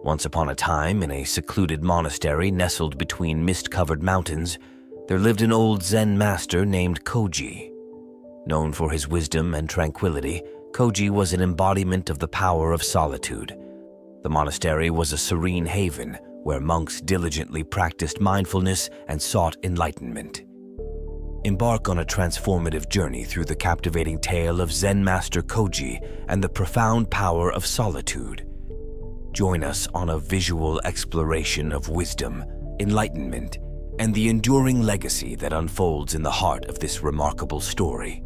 Once upon a time, in a secluded monastery nestled between mist-covered mountains, there lived an old Zen master named Koji. Known for his wisdom and tranquility, Koji was an embodiment of the power of solitude. The monastery was a serene haven where monks diligently practiced mindfulness and sought enlightenment. Embark on a transformative journey through the captivating tale of Zen Master Koji and the profound power of solitude. Join us on a visual exploration of wisdom, enlightenment, and the enduring legacy that unfolds in the heart of this remarkable story.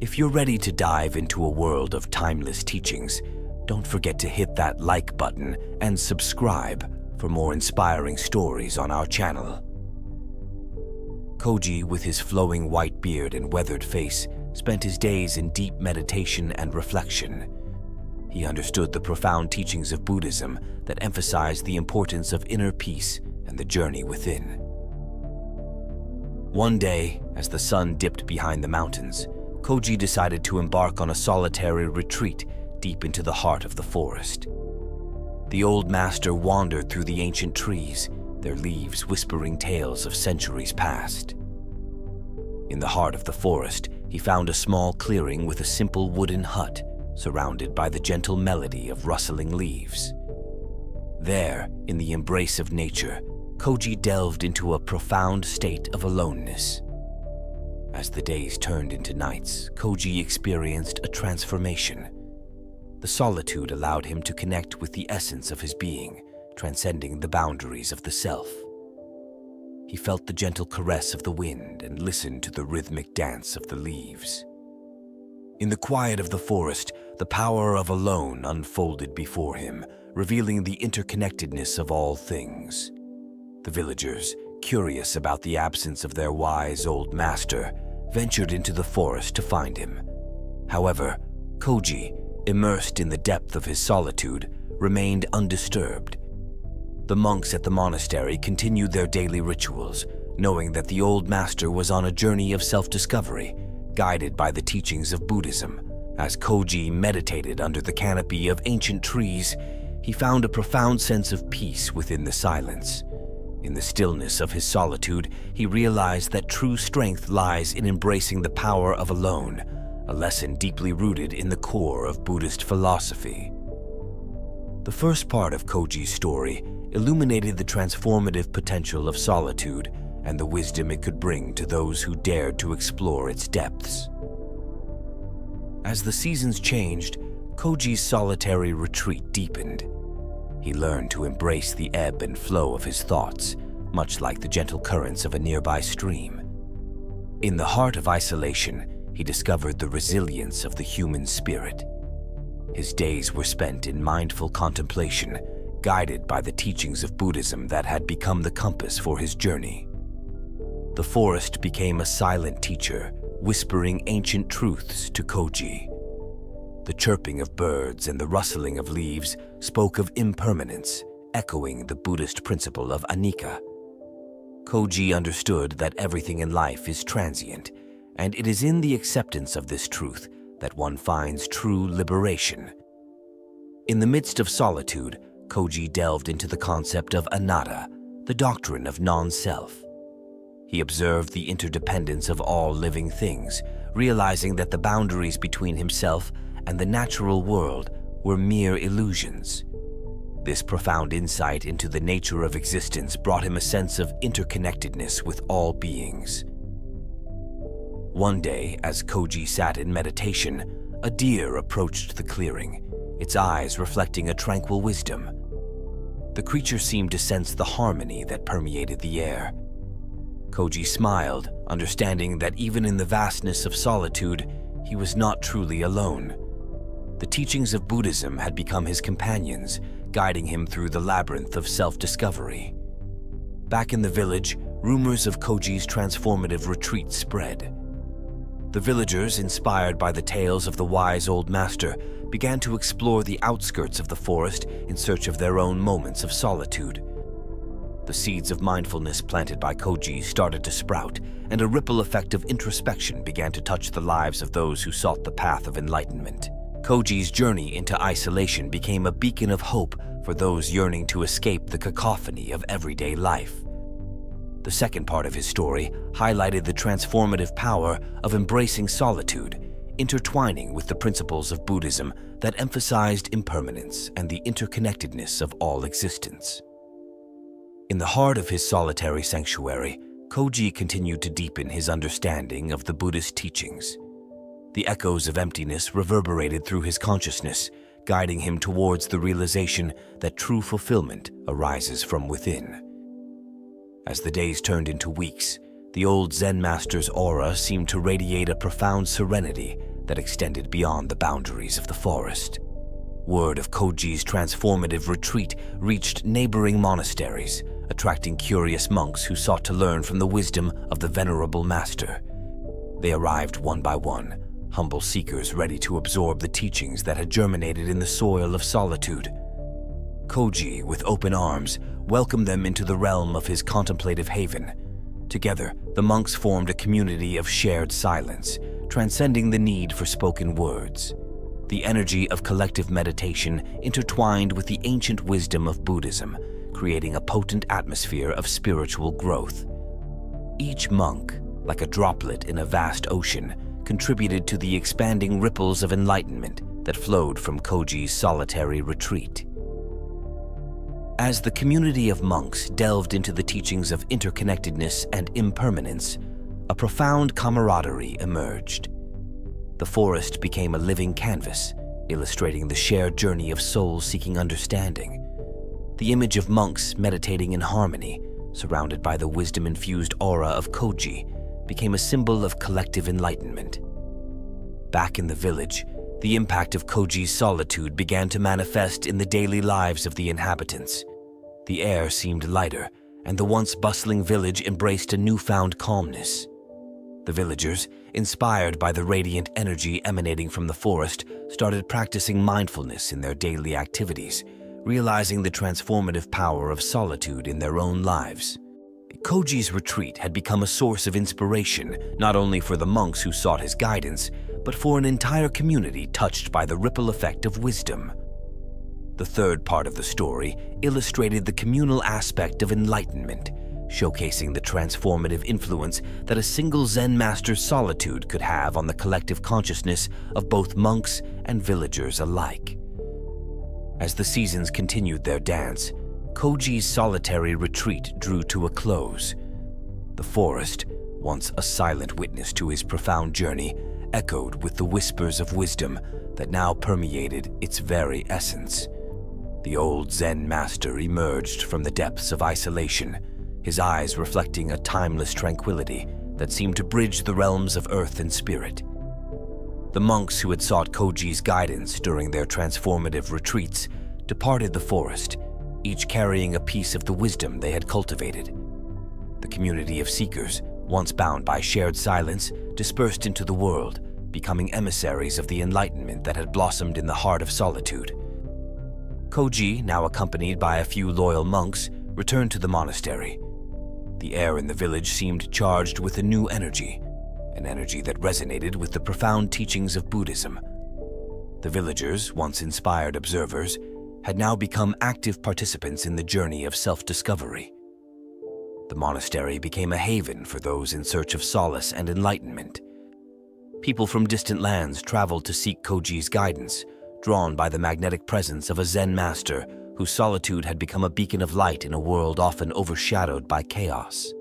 If you're ready to dive into a world of timeless teachings, don't forget to hit that like button and subscribe for more inspiring stories on our channel. Koji, with his flowing white beard and weathered face, spent his days in deep meditation and reflection. He understood the profound teachings of Buddhism that emphasized the importance of inner peace and the journey within. One day, as the sun dipped behind the mountains, Koji decided to embark on a solitary retreat deep into the heart of the forest. The old master wandered through the ancient trees, their leaves whispering tales of centuries past. In the heart of the forest, he found a small clearing with a simple wooden hut, surrounded by the gentle melody of rustling leaves. There, in the embrace of nature, Koji delved into a profound state of aloneness. As the days turned into nights, Koji experienced a transformation. The solitude allowed him to connect with the essence of his being, transcending the boundaries of the self. He felt the gentle caress of the wind and listened to the rhythmic dance of the leaves. In the quiet of the forest, the power of alone unfolded before him, revealing the interconnectedness of all things. The villagers, curious about the absence of their wise old master, ventured into the forest to find him. However, Koji, immersed in the depth of his solitude, remained undisturbed. The monks at the monastery continued their daily rituals, knowing that the old master was on a journey of self-discovery, guided by the teachings of Buddhism. As Koji meditated under the canopy of ancient trees, he found a profound sense of peace within the silence. In the stillness of his solitude, he realized that true strength lies in embracing the power of alone, a lesson deeply rooted in the core of Buddhist philosophy. The first part of Koji's story illuminated the transformative potential of solitude and the wisdom it could bring to those who dared to explore its depths. As the seasons changed, Koji's solitary retreat deepened. He learned to embrace the ebb and flow of his thoughts, much like the gentle currents of a nearby stream. In the heart of isolation, he discovered the resilience of the human spirit. His days were spent in mindful contemplation, guided by the teachings of Buddhism that had become the compass for his journey. The forest became a silent teacher, whispering ancient truths to Koji. The chirping of birds and the rustling of leaves spoke of impermanence, echoing the Buddhist principle of anicca. Koji understood that everything in life is transient, and it is in the acceptance of this truth that one finds true liberation. In the midst of solitude, Koji delved into the concept of anatta, the doctrine of non-self. He observed the interdependence of all living things, realizing that the boundaries between himself and the natural world were mere illusions. This profound insight into the nature of existence brought him a sense of interconnectedness with all beings. One day, as Koji sat in meditation, a deer approached the clearing, its eyes reflecting a tranquil wisdom. The creature seemed to sense the harmony that permeated the air. Koji smiled, understanding that even in the vastness of solitude, he was not truly alone. The teachings of Buddhism had become his companions, guiding him through the labyrinth of self-discovery. Back in the village, rumors of Koji's transformative retreat spread. The villagers, inspired by the tales of the wise old master, began to explore the outskirts of the forest in search of their own moments of solitude. The seeds of mindfulness planted by Koji started to sprout, and a ripple effect of introspection began to touch the lives of those who sought the path of enlightenment. Koji's journey into isolation became a beacon of hope for those yearning to escape the cacophony of everyday life. The second part of his story highlighted the transformative power of embracing solitude, intertwining with the principles of Buddhism that emphasized impermanence and the interconnectedness of all existence. In the heart of his solitary sanctuary, Koji continued to deepen his understanding of the Buddhist teachings. The echoes of emptiness reverberated through his consciousness, guiding him towards the realization that true fulfillment arises from within. As the days turned into weeks, the old Zen master's aura seemed to radiate a profound serenity that extended beyond the boundaries of the forest. Word of Koji's transformative retreat reached neighboring monasteries, attracting curious monks who sought to learn from the wisdom of the venerable master. They arrived one by one, humble seekers ready to absorb the teachings that had germinated in the soil of solitude. Koji, with open arms, welcomed them into the realm of his contemplative haven. Together, the monks formed a community of shared silence, transcending the need for spoken words. The energy of collective meditation intertwined with the ancient wisdom of Buddhism, creating a potent atmosphere of spiritual growth. Each monk, like a droplet in a vast ocean, contributed to the expanding ripples of enlightenment that flowed from Koji's solitary retreat. As the community of monks delved into the teachings of interconnectedness and impermanence, a profound camaraderie emerged. The forest became a living canvas, illustrating the shared journey of souls seeking understanding. The image of monks meditating in harmony, surrounded by the wisdom-infused aura of Koji, became a symbol of collective enlightenment. Back in the village, the impact of Koji's solitude began to manifest in the daily lives of the inhabitants. The air seemed lighter, and the once bustling village embraced a newfound calmness. The villagers, inspired by the radiant energy emanating from the forest, started practicing mindfulness in their daily activities, realizing the transformative power of solitude in their own lives. Koji's retreat had become a source of inspiration not only for the monks who sought his guidance, but for an entire community touched by the ripple effect of wisdom. The third part of the story illustrated the communal aspect of enlightenment, showcasing the transformative influence that a single Zen master's solitude could have on the collective consciousness of both monks and villagers alike. As the seasons continued their dance, Koji's solitary retreat drew to a close. The forest, once a silent witness to his profound journey, echoed with the whispers of wisdom that now permeated its very essence. The old Zen master emerged from the depths of isolation, his eyes reflecting a timeless tranquility that seemed to bridge the realms of earth and spirit. The monks who had sought Koji's guidance during their transformative retreats departed the forest, each carrying a piece of the wisdom they had cultivated. The community of seekers, once bound by shared silence, dispersed into the world, becoming emissaries of the enlightenment that had blossomed in the heart of solitude. Koji, now accompanied by a few loyal monks, returned to the monastery. The air in the village seemed charged with a new energy, an energy that resonated with the profound teachings of Buddhism. The villagers, once inspired observers, had now become active participants in the journey of self-discovery. The monastery became a haven for those in search of solace and enlightenment. People from distant lands traveled to seek Koji's guidance, drawn by the magnetic presence of a Zen master whose solitude had become a beacon of light in a world often overshadowed by chaos.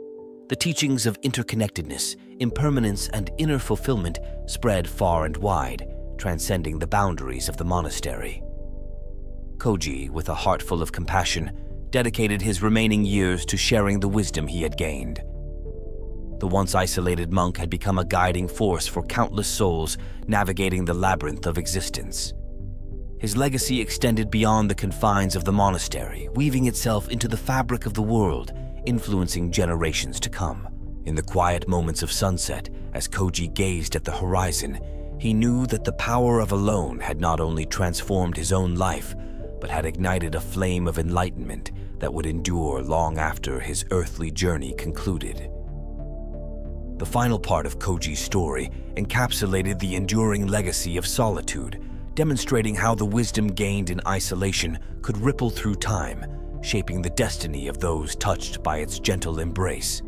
The teachings of interconnectedness, impermanence, and inner fulfillment spread far and wide, transcending the boundaries of the monastery. Koji, with a heart full of compassion, dedicated his remaining years to sharing the wisdom he had gained. The once isolated monk had become a guiding force for countless souls navigating the labyrinth of existence. His legacy extended beyond the confines of the monastery, weaving itself into the fabric of the world, influencing generations to come. In the quiet moments of sunset, as Koji gazed at the horizon, he knew that the power of alone had not only transformed his own life, but had ignited a flame of enlightenment that would endure long after his earthly journey concluded. The final part of Koji's story encapsulated the enduring legacy of solitude, demonstrating how the wisdom gained in isolation could ripple through time, shaping the destiny of those touched by its gentle embrace.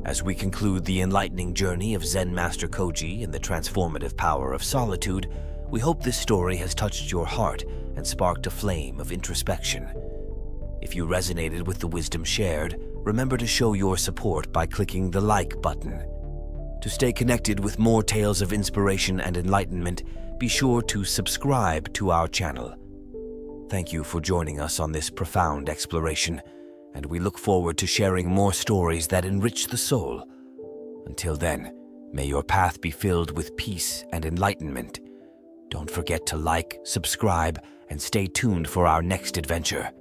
As we conclude the enlightening journey of Zen Master Koji and the transformative power of solitude, we hope this story has touched your heart and sparked a flame of introspection. If you resonated with the wisdom shared, remember to show your support by clicking the like button. To stay connected with more tales of inspiration and enlightenment, be sure to subscribe to our channel. Thank you for joining us on this profound exploration, and we look forward to sharing more stories that enrich the soul. Until then, may your path be filled with peace and enlightenment. Don't forget to like, subscribe, and stay tuned for our next adventure.